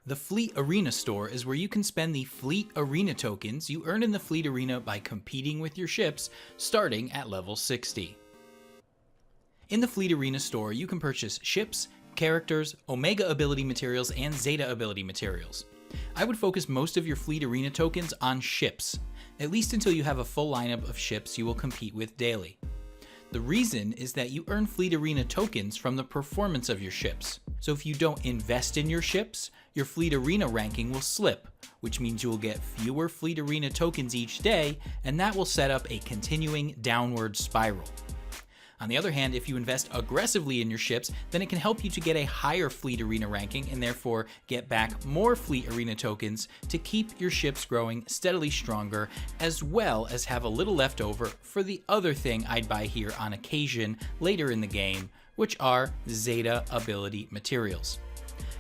The Fleet Arena store is where you can spend the Fleet Arena tokens you earn in the Fleet Arena by competing with your ships, starting at level 60. In the Fleet Arena store, you can purchase ships, characters, Omega ability materials, and Zeta ability materials. I would focus most of your Fleet Arena tokens on ships, at least until you have a full lineup of ships you will compete with daily. The reason is that you earn Fleet Arena tokens from the performance of your ships. So if you don't invest in your ships, your Fleet Arena ranking will slip, which means you will get fewer Fleet Arena tokens each day, and that will set up a continuing downward spiral. On the other hand, if you invest aggressively in your ships, then it can help you to get a higher Fleet Arena ranking and therefore get back more Fleet Arena tokens to keep your ships growing steadily stronger, as well as have a little left over for the other thing I'd buy here on occasion later in the game, which are Zeta ability materials.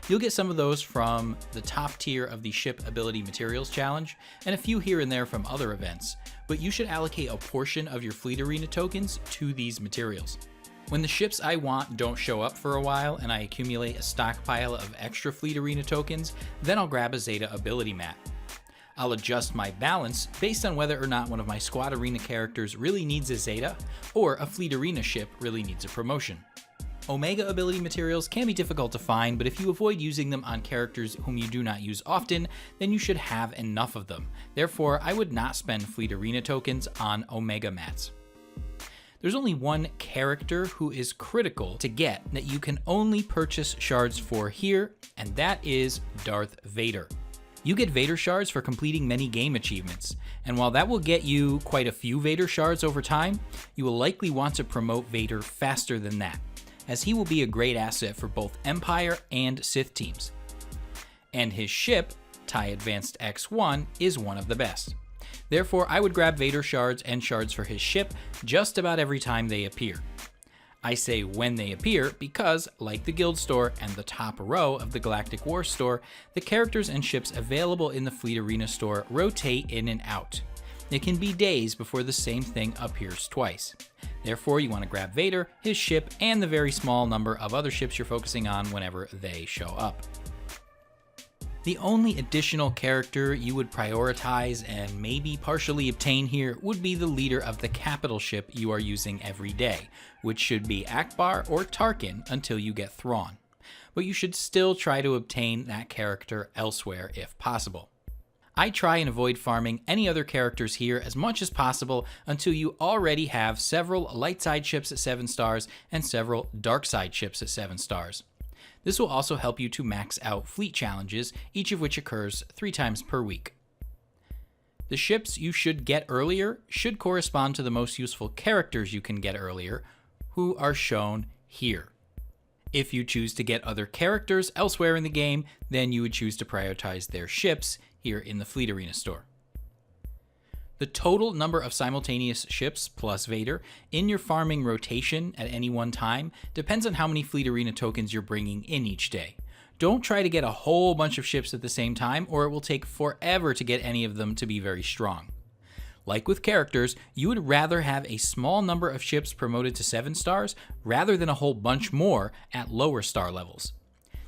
You'll get some of those from the top tier of the Ship Ability Materials Challenge, and a few here and there from other events, but you should allocate a portion of your Fleet Arena tokens to these materials. When the ships I want don't show up for a while and I accumulate a stockpile of extra Fleet Arena tokens, then I'll grab a Zeta ability mat. I'll adjust my balance based on whether or not one of my Squad Arena characters really needs a Zeta, or a Fleet Arena ship really needs a promotion. Omega ability materials can be difficult to find, but if you avoid using them on characters whom you do not use often, then you should have enough of them. Therefore, I would not spend Fleet Arena tokens on Omega mats. There's only one character who is critical to get that you can only purchase shards for here, and that is Darth Vader. You get Vader shards for completing many game achievements, and while that will get you quite a few Vader shards over time, you will likely want to promote Vader faster than that, as he will be a great asset for both Empire and Sith teams. And his ship, TIE Advanced X1, is one of the best. Therefore, I would grab Vader shards and shards for his ship just about every time they appear. I say when they appear because, like the Guild store and the top row of the Galactic War store, the characters and ships available in the Fleet Arena store rotate in and out. It can be days before the same thing appears twice. Therefore, you want to grab Vader, his ship, and the very small number of other ships you're focusing on whenever they show up. The only additional character you would prioritize and maybe partially obtain here would be the leader of the capital ship you are using every day, which should be Akbar or Tarkin until you get Thrawn. But you should still try to obtain that character elsewhere if possible. I try and avoid farming any other characters here as much as possible until you already have several light side ships at 7 stars and several dark side ships at 7 stars. This will also help you to max out fleet challenges, each of which occurs 3 times per week. The ships you should get earlier should correspond to the most useful characters you can get earlier, who are shown here. If you choose to get other characters elsewhere in the game, then you would choose to prioritize their ships here in the Fleet Arena store. The total number of simultaneous ships plus Vader in your farming rotation at any one time depends on how many Fleet Arena tokens you're bringing in each day. Don't try to get a whole bunch of ships at the same time, or it will take forever to get any of them to be very strong. Like with characters, you would rather have a small number of ships promoted to 7 stars rather than a whole bunch more at lower star levels.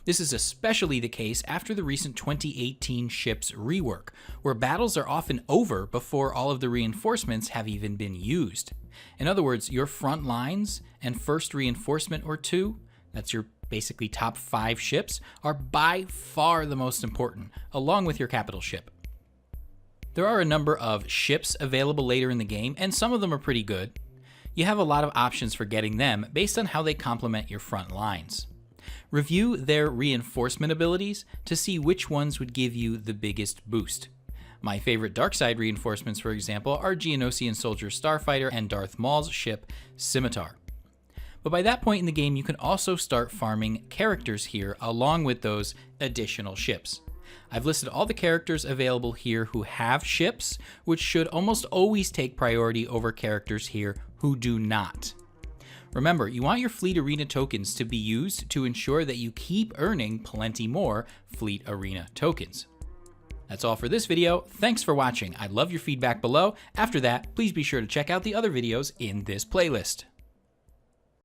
This is especially the case after the recent 2018 ships rework, where battles are often over before all of the reinforcements have even been used. In other words, your front lines and first reinforcement or 2, that's your basically top 5 ships, are by far the most important, along with your capital ship. There are a number of ships available later in the game, and some of them are pretty good. You have a lot of options for getting them based on how they complement your front lines. Review their reinforcement abilities to see which ones would give you the biggest boost. My favorite dark side reinforcements, for example, are Geonosian Soldier Starfighter and Darth Maul's ship, Scimitar. But by that point in the game, you can also start farming characters here along with those additional ships. I've listed all the characters available here who have ships, which should almost always take priority over characters here who do not. Remember, you want your Fleet Arena tokens to be used to ensure that you keep earning plenty more Fleet Arena tokens. That's all for this video. Thanks for watching. I'd love your feedback below. After that, please be sure to check out the other videos in this playlist.